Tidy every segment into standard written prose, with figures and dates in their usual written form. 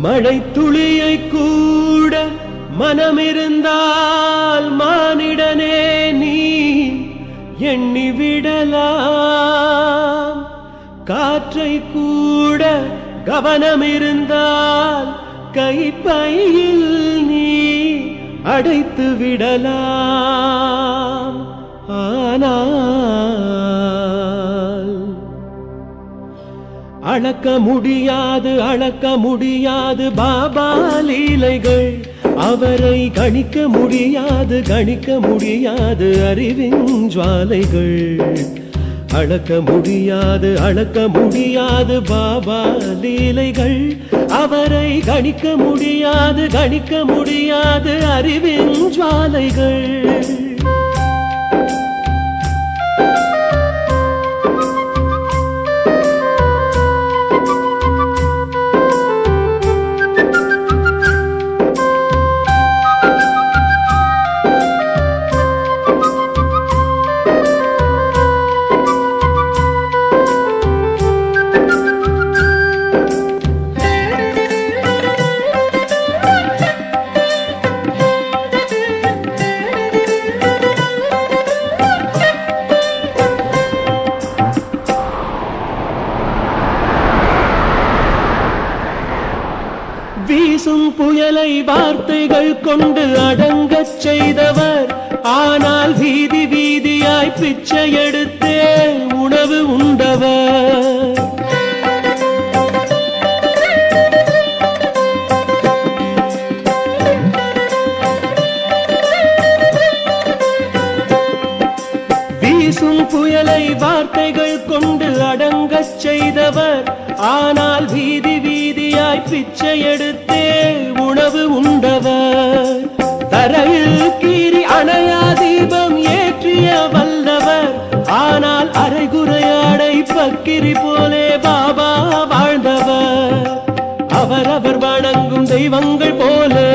மழை துளியை கூட மனமிருந்தால் மானிடனே நீ எண்ணிவிடலாம். காற்றை கூட கவனமிருந்தால் கைப்பையில் நீ அடைத்து விடலாம். ஆனால் அளக்க முடியாது பாபா லீலைகள். அவரை கணிக்க முடியாது அறிவின் ஜுவாலைகள். அளக்க முடியாது பாபா லீலைகள். அவரை கணிக்க முடியாது அறிவின் ஜுவாலைகள். வீசும் புயலை வார்த்தைகள் கொண்டு அடங்கச் செய்தவர். ஆனால் வீதி வீதியாய் பிச்சை எடுத்தே உணவு உண்டவர். வீசும் புயலை வார்த்தைகள் கொண்டு அடங்கச் செய்தவர். ஆனால் வீதி வீதியாய் பிச்சை எடுத்தே உணவு உண்டவர். தரையில் கீறி அணையா தீபம் ஏற்றிய வல்லவர். ஆனால் அரைகுறையாடை பக்கிரி போலே பாபா வாழ்ந்தவர். அவரவர் வணங்கும் தெய்வங்கள் போலே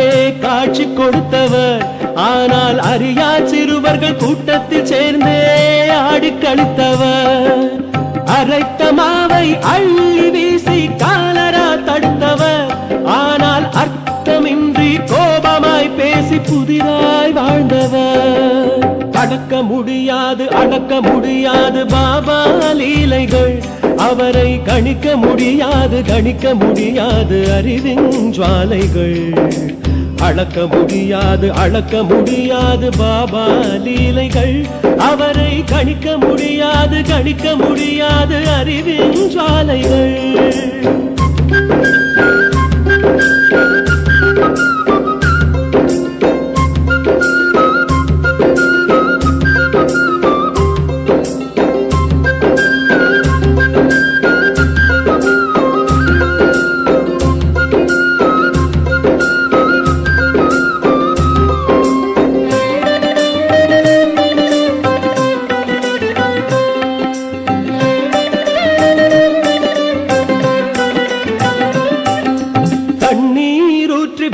காட்சி கொடுத்தவர். ஆனால் அறியா சிறுவர்கள் கூட்டத்தில் சேர்ந்தே ஆடி கழித்தவர். அரைத்த மாவை அள்ளி வீசி காலரா தடுத்தவர். ஆனால் அர்த்தமின்றி கோபமாய் பேசி புதிராய் வாழ்ந்தவர். அடக்க முடியாது பாபா லீலைகள். அவரை கணிக்க முடியாது அறிவின் ஜுவாலைகள். அளக்க முடியாது பாபா லீலைகள். அவரை கணிக்க முடியாது அறிவின் ஜுவாலைகள்.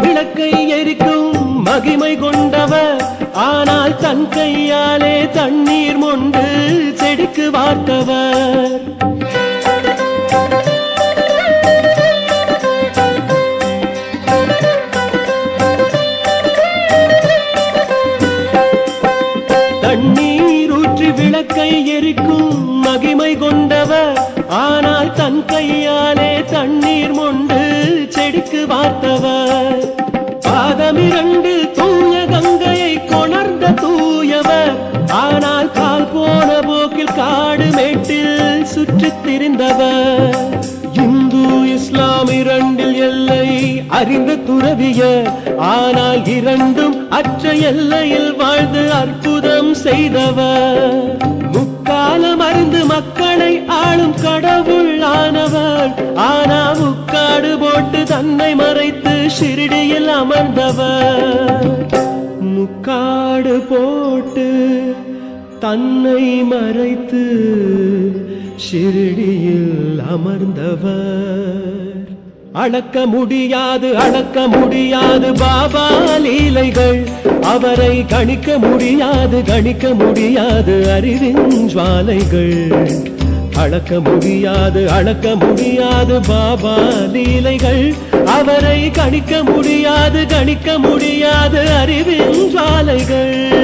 விளக்கை எரிக்கும் மகிமை கொண்டவர். ஆனால் தன் கையாலே தண்ணீர் மொண்டு செடிக்கு வார்த்தவர். தண்ணீர் ஊற்றி விளக்கை எரிக்கும் மகிமை கொண்டவர். ஆனால் தன் கையாலே தண்ணீர் மொண்டு செடிக்கு வார்த்தவர். பாதமிரண்டில் தூய கங்கையை கொணர்ந்த தூயவர். ஆனால் கால் போன போக்கில் காடு மேட்டில் சுற்றித் திரிந்தவர். இந்து இஸ்லாம் இரண்டில் எல்லை அறிந்த துறவியர். ஆனால் இரண்டும் அற்ற எல்லையில் வாழ்ந்து அற்புதம் செய்தவர். முக்காலம் அறிந்து மக்களை ஆளும் கடவுள் ஆனவர். ஆனா முக்காடு போட்டு தன்னை மறைத்து ஷிரடியில் அமர்ந்தவர். முக்காடு போட்டு தன்னை மறைத்து ஷிரடியில் அமர்ந்தவர். அளக்க முடியாது பாபா லீலைகள். அவரை கணிக்க முடியாது அறிவின் ஜுவாலைகள். அளக்க முடியாது பாபா லீலைகள். அவரை கணிக்க முடியாது அறிவின் ஜுவாலைகள்